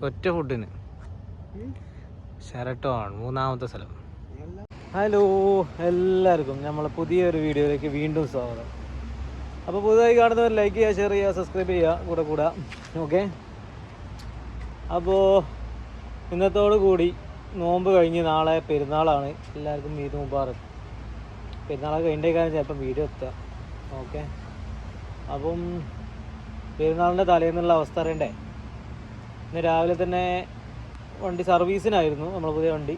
ഒറ്റ ഫുഡിന്. ഷെറട്ടോൺ മൂന്നാമത്തെ സ്ഥലം. ഹലോ എല്ലാവർക്കും നമ്മളെ പുതിയൊരു വീഡിയോയിലേക്ക് വീണ്ടും സ്വാഗതം. അപ്പോൾ പുതുതായി കാണുന്നവർ ലൈക്ക് ചെയ്യുക, ഷെയർ ചെയ്യുക, സബ്സ്ക്രൈബ് ചെയ്യുക, കൂടെ ഓക്കെ. അപ്പോൾ ഇന്നത്തോടു കൂടി നോമ്പ് കഴിഞ്ഞ് നാളെ പെരുന്നാളാണ്. എല്ലാവർക്കും ഈദ് മുബാറക്ക്. പെരുന്നാളൊക്കെ കഴിഞ്ഞേക്കാണ് ചിലപ്പം വീഡിയോ എത്തുക. ഓക്കെ. അപ്പം പെരുന്നാളിൻ്റെ തലേന്നുള്ള അവസ്ഥ അറിയണ്ടേ. ഇന്ന് രാവിലെ തന്നെ വണ്ടി സർവീസിനായിരുന്നു, നമ്മളെ പുതിയ വണ്ടി.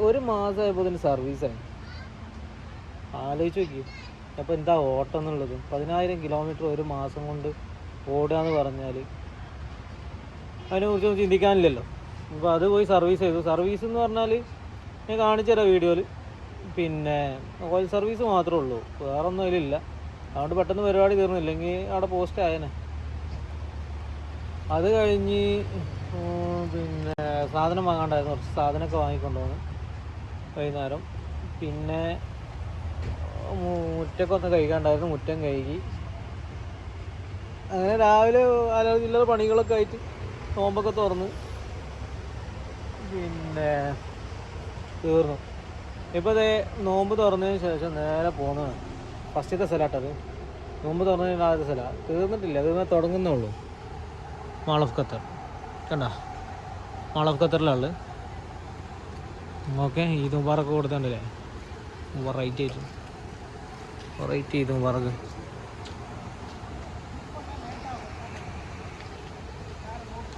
ഒരു മാസമായപ്പോൾ ഇതിന് സർവീസായി. ആലോചിച്ച് നോക്കി അപ്പോൾ എന്താ ഓട്ടം എന്നുള്ളത്. 10,000 കിലോമീറ്റർ ഒരു മാസം കൊണ്ട് ഓടുക എന്ന് പറഞ്ഞാൽ അതിനെക്കുറിച്ചൊന്നും ചിന്തിക്കാനില്ലല്ലോ. അപ്പോൾ അത് പോയി സർവീസ് ചെയ്തു. സർവീസ് എന്ന് പറഞ്ഞാൽ ഞാൻ കാണിച്ചു തരാം വീഡിയോയിൽ. പിന്നെ ഓയിൽ സർവീസ് മാത്രമേ ഉള്ളൂ, വേറൊന്നും അതിലില്ല. അതുകൊണ്ട് പെട്ടെന്ന് പരിപാടി തീർന്നില്ലെങ്കിൽ അവിടെ പോസ്റ്റ് ആയേനെ. അത് കഴിഞ്ഞ് പിന്നെ സാധനം വാങ്ങാണ്ടായിരുന്നു, കുറച്ച് സാധനമൊക്കെ വാങ്ങിക്കൊണ്ടുവന്ന് വൈകുന്നേരം. പിന്നെ മുറ്റൊക്കെ കഴുകാണ്ടായിരുന്നു, മുറ്റം കഴുകി. അങ്ങനെ രാവിലെ ചില്ലറ പണികളൊക്കെ ആയിട്ട് നോമ്പൊക്കെ തുറന്ന് പിന്നെ തീർന്നു. ഇപ്പോൾ അതേ നോമ്പ് തുറന്നതിന് ശേഷം നേരെ പോകുന്നതാണ്. ഫസ്റ്റത്തെ സ്ഥലമായിട്ടത്. നോമ്പ് തുറന്നതിന് ആദ്യത്തെ സ്ഥലമാണ്. തീർന്നിട്ടില്ല, തീർന്നാൽ തുടങ്ങുന്നേ ഉള്ളൂ. മാൾ ഓഫ് ഖത്തർ കണ്ട, മാൾ ഓഫ് ഖത്തറിലാണ്. ഓക്കെ. ഈദ് മുബാറക്ക് കൊടുത്തിട്ടുണ്ടല്ലേ, വെറൈറ്റി ഈദ് മുബാറക്ക്.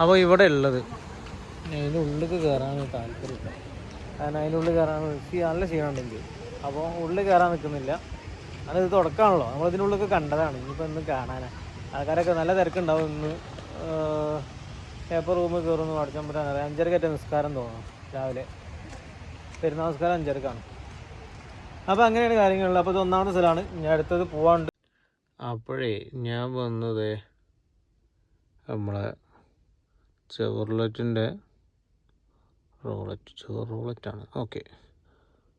അപ്പോൾ ഇവിടെ ഉള്ളത് അതിൻ്റെ ഉള്ളിൽ കയറാൻ താല്പര്യമില്ല. കാരണം അതിൻ്റെ ഉള്ളിൽ കയറാൻ നല്ല ക്ഷീണമുണ്ടെങ്കിൽ. അപ്പോൾ ഉള്ളിൽ കയറാൻ നിൽക്കുന്നില്ല. അത് തുടക്കമാണല്ലോ, നമ്മളിതിൻ്റെ ഉള്ളിലൊക്കെ കണ്ടതാണ്. ഇനിയിപ്പോൾ ഒന്നും കാണാനാണ്. ആൾക്കാരൊക്കെ നല്ല തിരക്കുണ്ടാവും. ഇന്ന് പേപ്പർ റൂമിൽ കയറുമെന്ന് പഠിച്ചപ്പോൾ 5:30 നിസ്കാരം തോന്നുന്നു രാവിലെ. പെരുന്നാൾ നിസ്കാരം 5:30. അപ്പോൾ അങ്ങനെയാണ് കാര്യങ്ങളുള്ളത്. അപ്പോൾ ഇത് ഒന്നാമത്തെ സ്ഥലമാണ്. ഞാൻ അടുത്തത് പോവാണ്ട്. അപ്പോഴേ ഞാൻ വന്നത് നമ്മളെ ചെവർലെറ്റിൻ്റെ റോളറ്റാണ്. ഓക്കെ.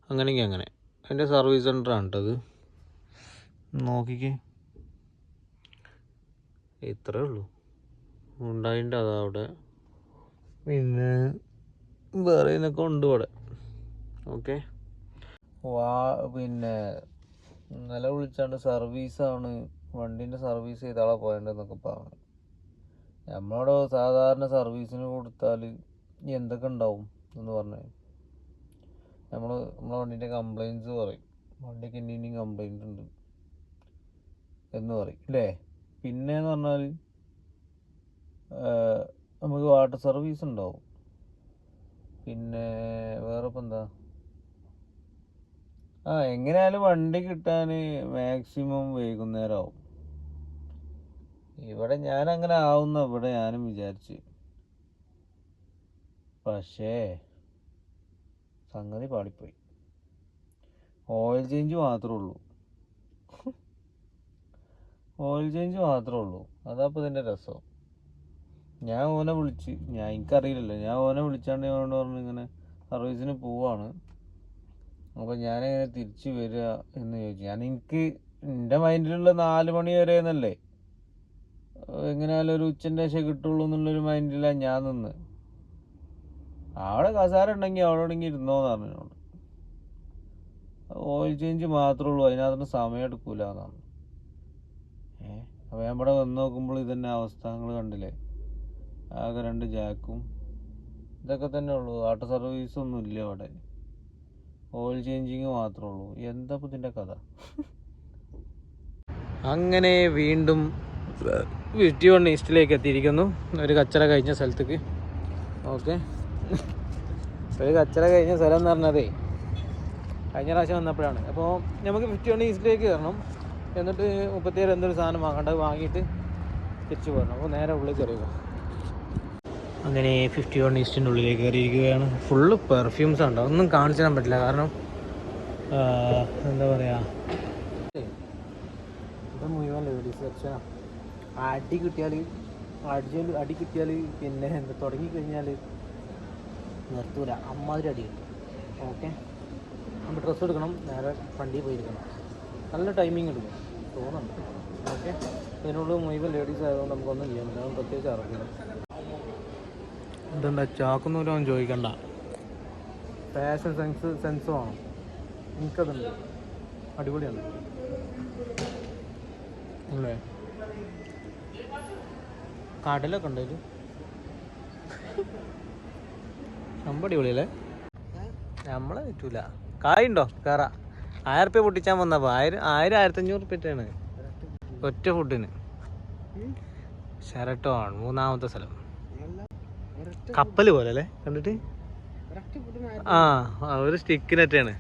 അങ്ങനെയെങ്കിൽ അങ്ങനെ അതിൻ്റെ സർവീസ് സെൻ്ററാണ് കേട്ടത്. നോക്കിക്കേ, ഇത്രയേ ഉള്ളൂ. ഉണ്ടായിട്ടുണ്ട് അതാ അവിടെ. പിന്നെ വേറെ ഇതിനൊക്കെ ഉണ്ട് ഇവിടെ. ഓക്കെ. പിന്നെ ഇന്നലെ വിളിച്ചാണ്ട് സർവീസാണ്, വണ്ടീൻ്റെ സർവീസ് ചെയ്താളെ പോയേണ്ടതെന്നൊക്കെ പറഞ്ഞു. നമ്മളവിടെ സാധാരണ സർവീസിന് കൊടുത്താൽ എന്തൊക്കെ ഉണ്ടാവും എന്ന് പറഞ്ഞാൽ നമ്മളെ വണ്ടീൻ്റെ കംപ്ലയിൻറ്റ്സ് പറയും. വണ്ടിക്ക് ഇനിയും കംപ്ലയിൻ്റ് ഉണ്ട് എന്ന് പറയും അല്ലേ. പിന്നെയെന്ന് പറഞ്ഞാൽ നമുക്ക് വാട്ടർ സർവീസ് ഉണ്ടാവും. പിന്നെ വേറെ ഇപ്പം എന്താ, എങ്ങനെയായാലും വണ്ടി കിട്ടാൻ മാക്സിമം വൈകുന്നേരം ആവും. ഇവിടെ ഞാനങ്ങനെ ആവുന്ന ഇവിടെ ഞാനും വിചാരിച്ച്. പക്ഷേ സംഗതി പാടിപ്പോയി. ഓയിൽ ചേഞ്ച് മാത്രമേ ഉള്ളൂ. അതപ്പോൾ ഇതിൻ്റെ രസം. ഞാൻ ഓനെ വിളിച്ച്, എനിക്കറിയില്ലല്ലോ, ഞാൻ ഓനെ വിളിച്ചാണ്ട് അവനോട് പറഞ്ഞു ഇങ്ങനെ സർവീസിന് പോവാണ്, അപ്പോൾ ഞാനെങ്ങനെ തിരിച്ച് വരിക എന്ന് ചോദിച്ചു. എനിക്ക് എൻ്റെ മൈൻഡിലുള്ള 4 മണി വരെ എന്നല്ലേ, എങ്ങനെയായാലും ഒരു ഉച്ചൻ്റെ ശേഷം കിട്ടുള്ളൂ എന്നുള്ളൊരു മൈൻഡിലാണ് ഞാൻ നിന്ന്. അവിടെ കസാര ഉണ്ടെങ്കിൽ അവിടെ ഉണ്ടെങ്കിൽ ഇരുന്നോന്ന് പറഞ്ഞോട്. ഓയിൽ ചേഞ്ച് മാത്രമേ ഉള്ളൂ, അതിനകത്ത് സമയം എടുക്കൂല എന്നാണ്. അപ്പോൾ ഞാൻ ഇവിടെ വന്ന് നോക്കുമ്പോൾ ഇതന്നെ അവസ്ഥ നിങ്ങൾ കണ്ടില്ലേ. ആകെ 2 ജാക്കും ഇതൊക്കെ തന്നെ ഉള്ളൂ. വാട്ടർ സർവീസൊന്നും ഇല്ല അവിടെ, ഓയിൽ ചേഞ്ചിങ് മാത്രമേ ഉള്ളൂ. എന്താ ഇപ്പം ഇതിൻ്റെ കഥ. അങ്ങനെ വീണ്ടും 51 ഈസ്റ്റിലേക്ക് എത്തിയിരിക്കുന്നു, ഒരു കച്ചറ കഴിഞ്ഞ സ്ഥലത്തേക്ക്. ഓക്കെ. ഒരു കച്ചറ കഴിഞ്ഞ സ്ഥലം എന്ന് പറഞ്ഞതേ കഴിഞ്ഞ പ്രാവശ്യം വന്നപ്പോഴാണ്. അപ്പോൾ നമുക്ക് 51 ഈസ്റ്റിലേക്ക് കയറണം. എന്നിട്ട് 37 എന്തൊരു സാധനം വാങ്ങേണ്ടത് വാങ്ങിയിട്ട് തിരിച്ചു പോരണം. അപ്പോൾ നേരെ ഉള്ളിൽ കയറിയുക. അങ്ങനെ 51 ഈസ്റ്റിൻ്റെ ഉള്ളിലേക്ക് കയറിയിരിക്കുകയാണ്. ഫുള്ള് പെർഫ്യൂംസ് ഉണ്ടോ, ഒന്നും കാണിച്ചു തരാൻ പറ്റില്ല. കാരണം എന്താ പറയുക, ഇത് മുഴുവൻ ലേഡീസ് സെക്ഷനാണ്. അടി കിട്ടിയാൽ പിന്നെ എന്താ തുടങ്ങിക്കഴിഞ്ഞാൽ നിർത്തൂല, അമ്മാതിരി അടി കിട്ടും. ഓക്കെ. നമ്മൾ ഡ്രസ്സ് എടുക്കണം, നേരെ വണ്ടിയിൽ പോയിരിക്കണം. നല്ല ടൈമിങ് എടുക്കും തോന്നുന്നുണ്ട്. ഓക്കെ. ഇതിനുള്ളിൽ മുഴുവൻ ലേഡീസ് ആയതുകൊണ്ട് നമുക്കൊന്നും ചെയ്യാൻ പറ്റില്ല, പ്രത്യേകിച്ച് അറിയില്ല. ഇതെന്താ ചാക്കുന്നൂരോ ചോദിക്കണ്ട, ഫാഷൻ സെൻസ് വേണം. എനിക്കതുണ്ട്, അടിപൊളിയാണ് അല്ലേ. കടലൊക്കെ ഉണ്ട് അതിൽ, സംഭവം അടിപൊളിയല്ലേ. നമ്മളെ പറ്റൂല. കായുണ്ടോ കയറ? 1000 റുപ്യ പൊട്ടിച്ചാൻ വന്നപ്പോൾ 1500 റുപ്യറ്റാണ് ഒറ്റ ഫുഡിന്. ഷെറട്ടോൺ 3ാമത്തെ സ്ഥലം. കപ്പൽ പോലെ അല്ലേ കണ്ടിട്ട്. ആ ഒരു സ്റ്റിക്കിനൊറ്റാണ്.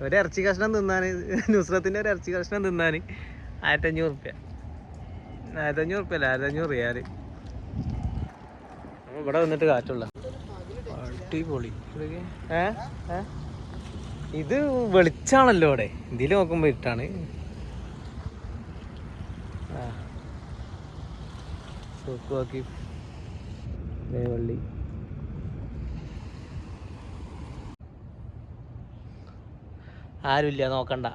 ഒരു ഇറച്ചി കഷ്ണം തിന്നാൻ, നുസ്രത്തിൻ്റെ ഒരു ഇറച്ചി കഷ്ണം തിന്നാൻ 1500 റുപ്യ. 1500 റുപ്യ അല്ല, 1500 റിയാൽ. നമ്മൾ ഇവിടെ വന്നിട്ട് കാറ്റുള്ള അടിപൊളി. ഇത് വെളിച്ചാണല്ലോ ഇവിടെ, ഇതിൽ നോക്കുമ്പോൾ ഇട്ടാണ്. സൂക്കുവാക്കി വള്ളി. ആരുമില്ല, നോക്കണ്ട.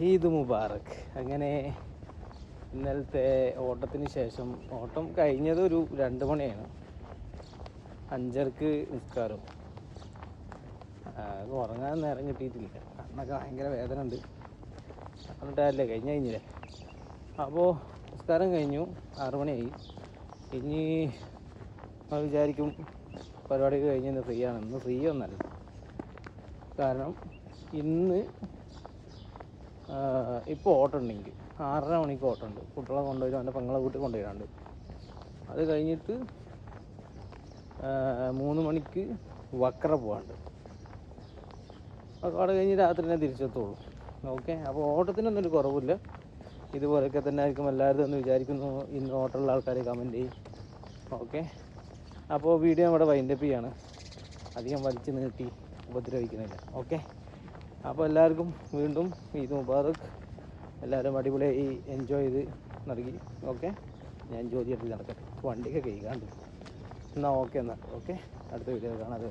ഈദ് മുബാറക്. അങ്ങനെ ഇന്നലത്തെ ഓട്ടത്തിന് ശേഷം, ഓട്ടം കഴിഞ്ഞത് ഒരു 2 മണിയാണ്, 5:30ക്ക് നിസ്കാരം. ഉറങ്ങാൻ നേരം കിട്ടിയിട്ടില്ല, കണ്ണൊക്കെ ഭയങ്കര വേദന ഉണ്ട്. എന്നിട്ടല്ലേ കഴിഞ്ഞില്ലേ. അപ്പോൾ നിസ്കാരം കഴിഞ്ഞു, 6 മണിയായി. ഇനി നമ്മൾ വിചാരിക്കും പരിപാടി കഴിഞ്ഞ് ഇന്ന് ഫ്രീ ആണ്. ഇന്ന് ഫ്രീ ഒന്നല്ല, കാരണം ഇന്ന് ഇപ്പോൾ ഓട്ടം ഉണ്ടെങ്കിൽ 6:30 മണിക്ക് ഓട്ടം ഉണ്ട്. കുട്ടികളെ കൊണ്ടുപോയി അവൻ്റെ പെങ്ങളെ വീട്ടിൽ കൊണ്ടുപോയിട്ടുണ്ട്. അത് കഴിഞ്ഞിട്ട് 3 മണിക്ക് വക്ര പോകാണ്ട്. അവിടെ കഴിഞ്ഞ് രാത്രി തന്നെ തിരിച്ചെത്തുള്ളൂ. ഓക്കെ, അപ്പോൾ ഓട്ടത്തിനൊന്നും ഒരു കുറവില്ല. ഇതുപോലെയൊക്കെ തന്നെ ആയിരിക്കും എല്ലാവരും എന്ന് വിചാരിക്കുന്നു. ഇന്ന് ഓട്ടമുള്ള ആൾക്കാർ കമൻറ്റ് ചെയ്യും. ഓക്കെ, അപ്പോൾ വീഡിയോ നമ്മുടെ വൈൻഡപ്പ് ചെയ്യാണ്. അധികം വലിച്ചു നീട്ടി ഉപദ്രവിക്കുന്നില്ല. ഓക്കെ, അപ്പോൾ എല്ലാവർക്കും വീണ്ടും ഈദ് മുബാറക്. എല്ലാവരും അടിപൊളിയായി എൻജോയ് ചെയ്ത് നൽകി. ഓക്കെ, ഞാൻ ജോലിയായിട്ട് നടക്കട്ടെ, വണ്ടിയൊക്കെ കഴുകാണ്ട്. എന്നാൽ ഓക്കെ, എന്നാൽ ഓക്കെ, അടുത്ത വീഡിയോ കാണാതെ.